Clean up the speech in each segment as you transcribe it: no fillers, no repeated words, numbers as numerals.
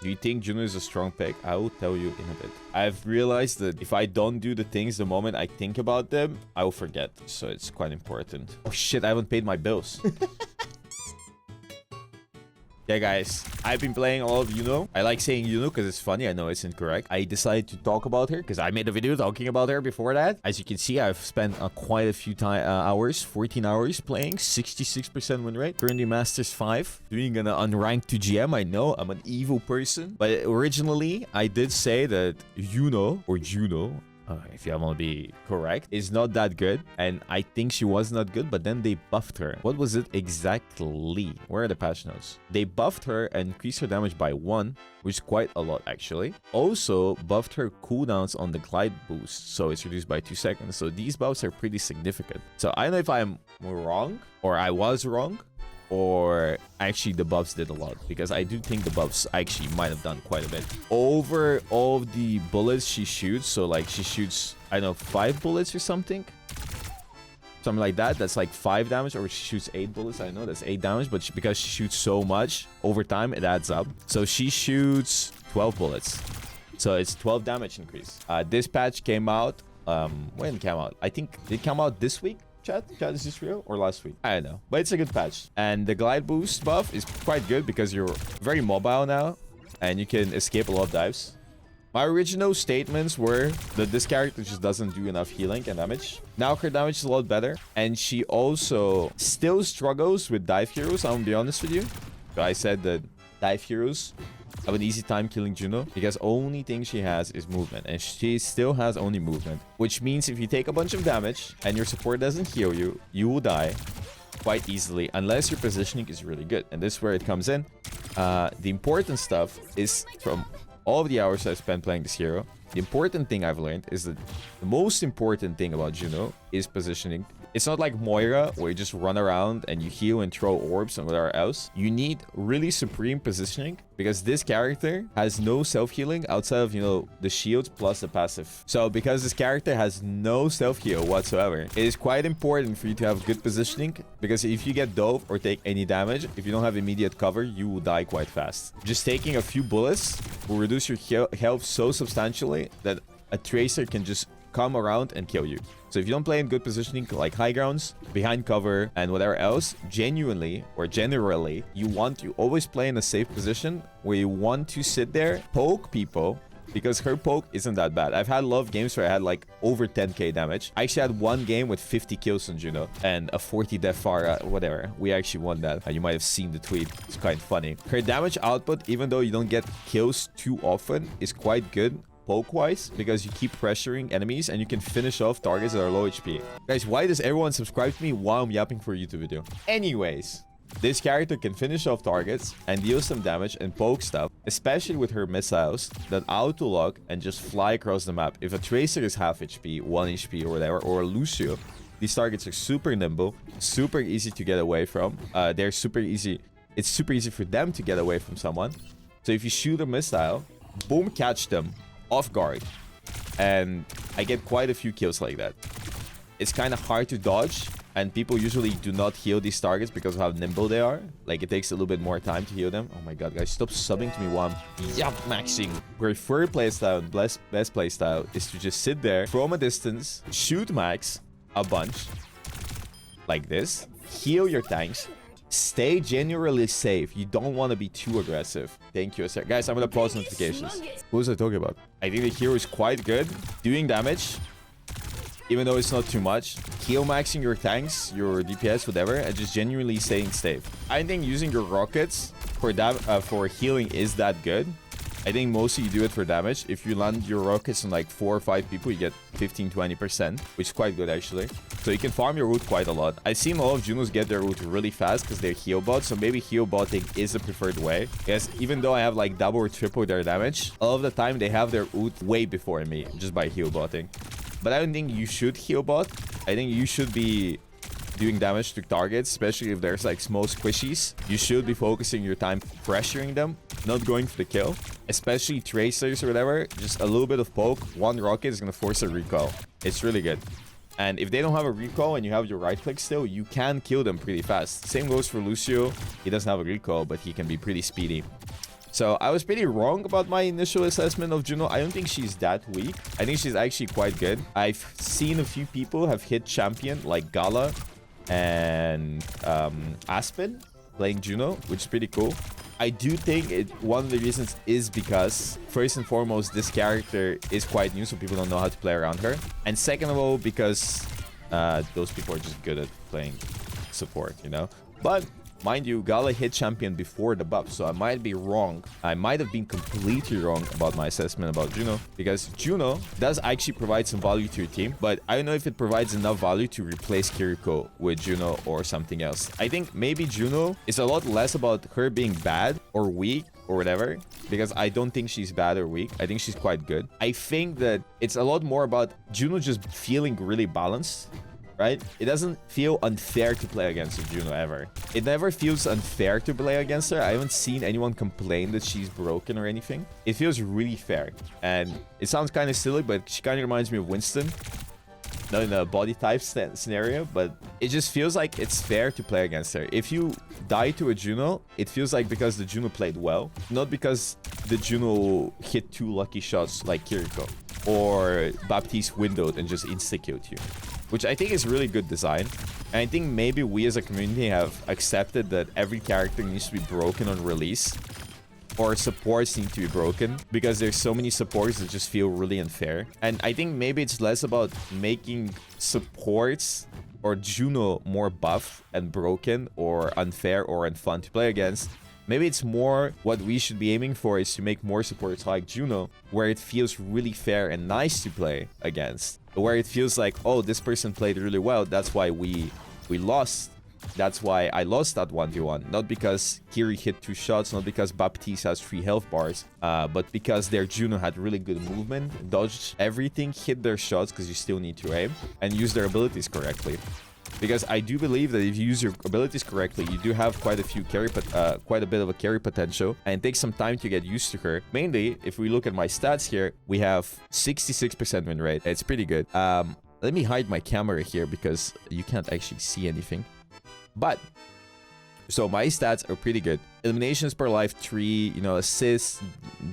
Do you think Juno is a strong pick? I will tell you in a bit. I've realized that if I don't do the things the moment I think about them, I will forget. So it's quite important. Oh shit, I haven't paid my bills. Yeah, guys, I've been playing a lot of Juno. I like saying Juno because it's funny. I know it's incorrect. I decided to talk about her because I made a video talking about her before that. As you can see, I've spent quite a few hours, 14 hours playing, 66% win rate. Currently Masters 5, doing an unranked to GM. I know I'm an evil person, but originally I did say that Juno, or Juno, if you want to be correct, is not that good. And I think she was not good, but then they buffed her. What was it exactly? Where are the patch notes? They buffed her and increased her damage by 1, which is quite a lot actually. Also buffed her cooldowns on the glide boost, so it's reduced by 2 seconds. So these buffs are pretty significant. So I don't know if I'm wrong, or I was wrong, or actually the buffs did a lot, because I do think the buffs actually might have done quite a bit over all of the bullets she shoots. So like she shoots, I don't know, 5 bullets or something like that. That's like 5 damage. Or she shoots 8 bullets, I don't know, that's 8 damage. But because she shoots so much over time, it adds up. So she shoots 12 bullets, so it's 12 damage increase. This patch came out when it came out, I think it came out this week. Chat, is this real? Or last week? I don't know. But it's a good patch. And the glide boost buff is quite good because you're very mobile now and you can escape a lot of dives. My original statements were that this character just doesn't do enough healing and damage. Now her damage is a lot better. And she also still struggles with dive heroes, I'm gonna be honest with you. So I said that dive heroes have an easy time killing Juno because only thing she has is movement, and she still has only movement, which means if you take a bunch of damage and your support doesn't heal you, you will die quite easily unless your positioning is really good. And this is where it comes in. The important stuff is, from all of the hours I spent playing this hero, the important thing I've learned is that the most important thing about Juno is positioning. It's not like Moira, where you just run around and you heal and throw orbs and whatever else. You need really supreme positioning, because this character has no self-healing outside of, you know, the shields plus the passive. So because this character has no self-heal whatsoever, it is quite important for you to have good positioning, because if you get dove or take any damage, if you don't have immediate cover, you will die quite fast. Just taking a few bullets will reduce your health so substantially that a tracer can just come around and kill you. So if you don't play in good positioning, like high grounds, behind cover, and whatever else, genuinely or generally, you want to always play in a safe position where you want to sit there, poke people, because her poke isn't that bad. I've had a lot of games where I had like over 10k damage. I actually had one game with 50 kills on Juno and a 40 death Pharah, whatever. We actually won that. You might have seen the tweet. It's quite funny. Her damage output, even though you don't get kills too often, is quite good poke-wise, because you keep pressuring enemies and you can finish off targets that are low HP. Guys, why does everyone subscribe to me while I'm yapping for a YouTube video? Anyways, this character can finish off targets and deal some damage and poke stuff, especially with her missiles that auto-lock and just fly across the map. If a Tracer is half HP, 1 HP or whatever, or a Lucio, these targets are super nimble, super easy to get away from. They're super easy. It's super easy for them to get away from someone. So if you shoot a missile, boom, catch them off guard, and I get quite a few kills like that. It's kind of hard to dodge, and people usually do not heal these targets because of how nimble they are. Like, it takes a little bit more time to heal them. Oh my god, guys, stop subbing to me while I'm maxing. Preferred playstyle and best playstyle is to just sit there from a distance, shoot max a bunch like this, heal your tanks, stay generally safe. You don't want to be too aggressive. Thank you, sir. Guys, I'm gonna pause notifications. What was I talking about? I think the hero is quite good doing damage, even though it's not too much. Heal maxing your tanks, your DPS, whatever, and just genuinely staying safe. I think using your rockets for healing is that good. I think mostly you do it for damage. If you land your rockets on like 4 or 5 people, you get 15-20%, which is quite good actually. So you can farm your ult quite a lot. I've seen a lot of Junos get their ult really fast because they're heal bots. So maybe heal botting is the preferred way. Yes, even though I have like double or triple their damage, all of the time they have their ult way before me just by heal botting. But I don't think you should heal bot. I think you should be doing damage to targets, especially if there's like small squishies. You should be focusing your time pressuring them, not going for the kill. Especially tracers or whatever, just a little bit of poke, one rocket is going to force a recall. It's really good. And if they don't have a recall and you have your right click still, you can kill them pretty fast. Same goes for Lucio. He doesn't have a recall, but he can be pretty speedy. So I was pretty wrong about my initial assessment of Juno. I don't think she's that weak. I think she's actually quite good. I've seen a few people have hit champion like Gala and Aspen playing Juno, which is pretty cool. I do think one of the reasons is because, first and foremost, this character is quite new, so people don't know how to play around her. And second of all, because those people are just good at playing support, you know? But mind you, Gala hit champion before the buff, so I might be wrong. I might have been completely wrong about my assessment about Juno, because Juno does actually provide some value to your team, but I don't know if it provides enough value to replace Kiriko with Juno or something else. I think maybe Juno is a lot less about her being bad or weak or whatever, because I don't think she's bad or weak. I think she's quite good. I think that it's a lot more about Juno just feeling really balanced. Right? It doesn't feel unfair to play against a Juno ever. It never feels unfair to play against her. I haven't seen anyone complain that she's broken or anything. It feels really fair. And it sounds kind of silly, but she kind of reminds me of Winston. Not in a body type scenario, but it just feels like it's fair to play against her. If you die to a Juno, it feels like because the Juno played well, not because the Juno hit 2 lucky shots like Kiriko, or Baptiste windowed and just insta-killed you, which I think is really good design. And I think maybe we as a community have accepted that every character needs to be broken on release, or supports need to be broken, because there's so many supports that just feel really unfair. And I think maybe it's less about making supports or Juno more buff and broken or unfair or unfun to play against. Maybe it's more what we should be aiming for is to make more supports like Juno, where it feels really fair and nice to play against. Where it feels like, oh, this person played really well, that's why we lost. That's why I lost that 1v1. Not because Kiri hit 2 shots, not because Baptiste has 3 health bars, but because their Juno had really good movement, dodged everything, hit their shots because you still need to aim, and use their abilities correctly. Because I do believe that if you use your abilities correctly, you do have quite a bit of a carry potential, and it takes some time to get used to her. Mainly, if we look at my stats here, we have 66% win rate. It's pretty good. Let me hide my camera here because you can't actually see anything. But so my stats are pretty good. Eliminations per life 3, you know, assists,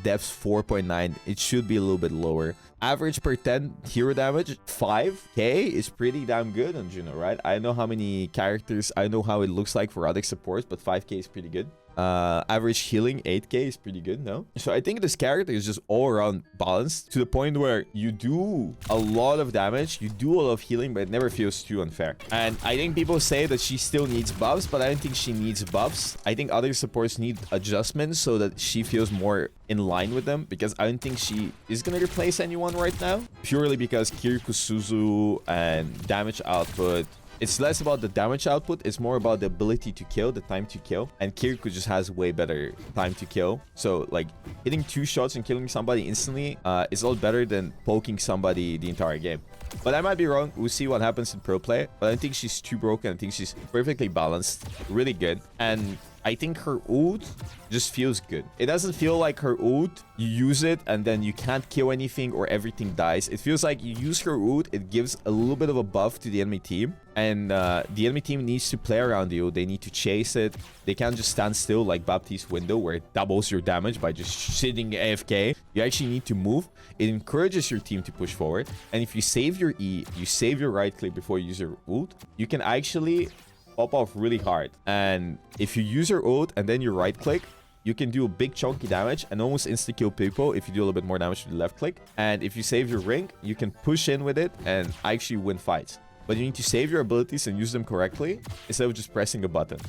deaths 4.9. It should be a little bit lower. Average per 10 hero damage 5k is pretty damn good on Juno, right? I know how many characters, I know how it looks like for other supports, but 5k is pretty good. Average healing 8k is pretty good, no? So I think this character is just all around balanced to the point where you do a lot of damage, you do a lot of healing, but it never feels too unfair. And I think people say that she still needs buffs, but I don't think she needs buffs. I think other supports need adjustments so that she feels more in line with them, because I don't think she is gonna replace anyone right now, purely because Kiriko Suzu and damage output. It's less about the damage output, it's more about the ability to kill, the time to kill. And Kiriko just has way better time to kill. So, like, hitting 2 shots and killing somebody instantly is a lot better than poking somebody the entire game. But I might be wrong. We'll see what happens in pro play. But I think she's too broken. I think she's perfectly balanced, really good. And I think her ult just feels good. It doesn't feel like her ult, you use it and then you can't kill anything or everything dies. It feels like you use her ult, it gives a little bit of a buff to the enemy team. And the enemy team needs to play around you. They need to chase it. They can't just stand still like Baptiste window where it doubles your damage by just sitting AFK. You actually need to move. It encourages your team to push forward. And if you save your E, you save your right click before you use your ult, you can actually pop off really hard. And if you use your ult and then you right click, you can do a big chunky damage and almost insta-kill people if you do a little bit more damage to the left click. And if you save your ring, you can push in with it and actually win fights. But you need to save your abilities and use them correctly instead of just pressing a button.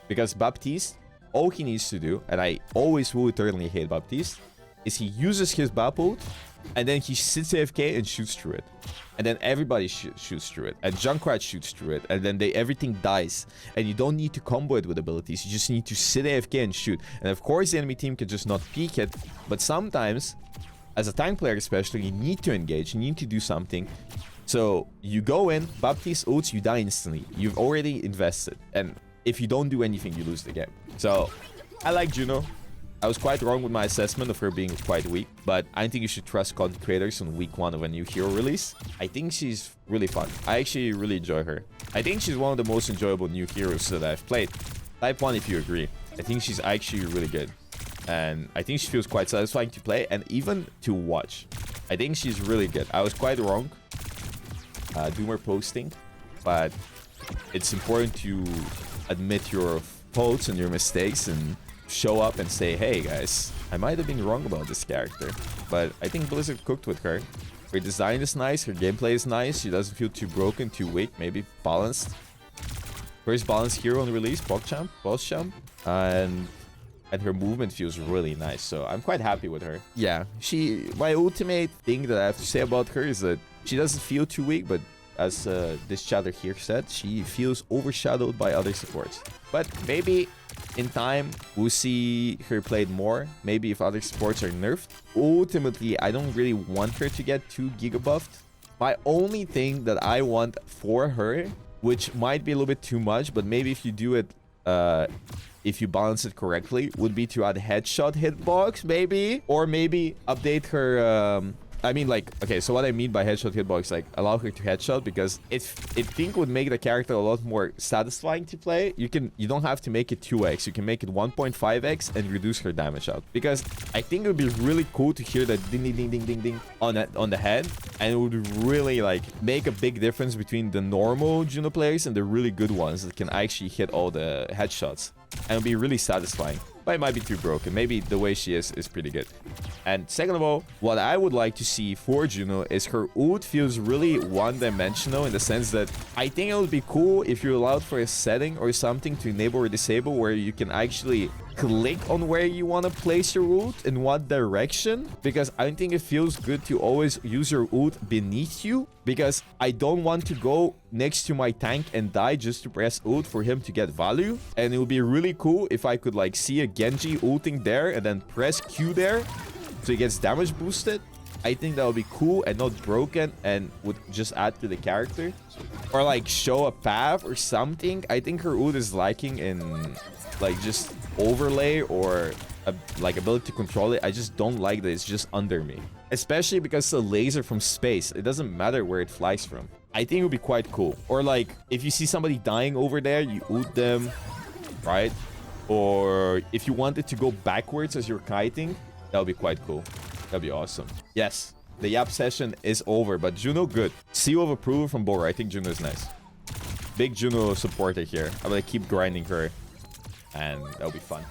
Because Baptiste, all he needs to do, and I always will eternally hate Baptiste, is he uses his BAP ult and then he sits AFK and shoots through it. And then everybody shoots through it. And Junkrat shoots through it. And then everything dies. And you don't need to combo it with abilities. You just need to sit AFK and shoot. And of course, the enemy team can just not peek it. But sometimes, as a tank player especially, you need to engage. You need to do something. So you go in, Baptiste ults, you die instantly. You've already invested. And if you don't do anything, you lose the game. So I like Juno. I was quite wrong with my assessment of her being quite weak, but I think you should trust content creators on week 1 of a new hero release. I think she's really fun. I actually really enjoy her. I think she's one of the most enjoyable new heroes that I've played. Type 1 if you agree. I think she's actually really good. And I think she feels quite satisfying to play and even to watch. I think she's really good. I was quite wrong. Do more posting. But it's important to admit your faults and your mistakes and show up and say, hey guys, I might have been wrong about this character. But I think Blizzard cooked with her. Her design is nice. Her gameplay is nice. She doesn't feel too broken, too weak. Maybe balanced. First balanced hero on release. PogChamp. Boss champ. And her movement feels really nice. So I'm quite happy with her. Yeah. My ultimate thing that I have to say about her is that she doesn't feel too weak. But as this chatter here said, she feels overshadowed by other supports. But maybe in time, we'll see her played more. Maybe if other supports are nerfed. Ultimately, I don't really want her to get too giga-buffed. My only thing that I want for her, which might be a little bit too much, but maybe if you do it, if you balance it correctly, would be to add headshot hitbox, maybe? Or maybe update her... I mean, like, okay, so what I mean by headshot hitbox, like, allow her to headshot, because I think would make the character a lot more satisfying to play. You don't have to make it 2x. You can make it 1.5x and reduce her damage out. Because I think it would be really cool to hear that ding, ding, ding, ding, ding, ding on the head. And it would really, like, make a big difference between the normal Juno players and the really good ones that can actually hit all the headshots. And it would be really satisfying. But it might be too broken. Maybe the way she is pretty good. And second of all, what I would like to see for Juno is her ult feels really one-dimensional in the sense that I think it would be cool if you allowed for a setting or something to enable or disable where you can actually click on where you want to place your ult, in what direction, because I think it feels good to always use your ult beneath you, because I don't want to go next to my tank and die just to press ult for him to get value. And it would be really cool if I could like see a Genji ulting there and then press Q there so he gets damage boosted. I think that would be cool and not broken and would just add to the character. Or like show a path or something. I think her ult is lacking in like just overlay or like ability to control it. I just don't like that it's just under me. Especially because it's a laser from space. It doesn't matter where it flies from. I think it would be quite cool. Or like if you see somebody dying over there, you ult them, right? Or if you wanted to go backwards as you're kiting, that would be quite cool. That'd be awesome. Yes, the Yap session is over, but Juno good. Seal of approval from Bora. I think Juno is nice. Big Juno supporter here. I'm gonna keep grinding her, and that'll be fun.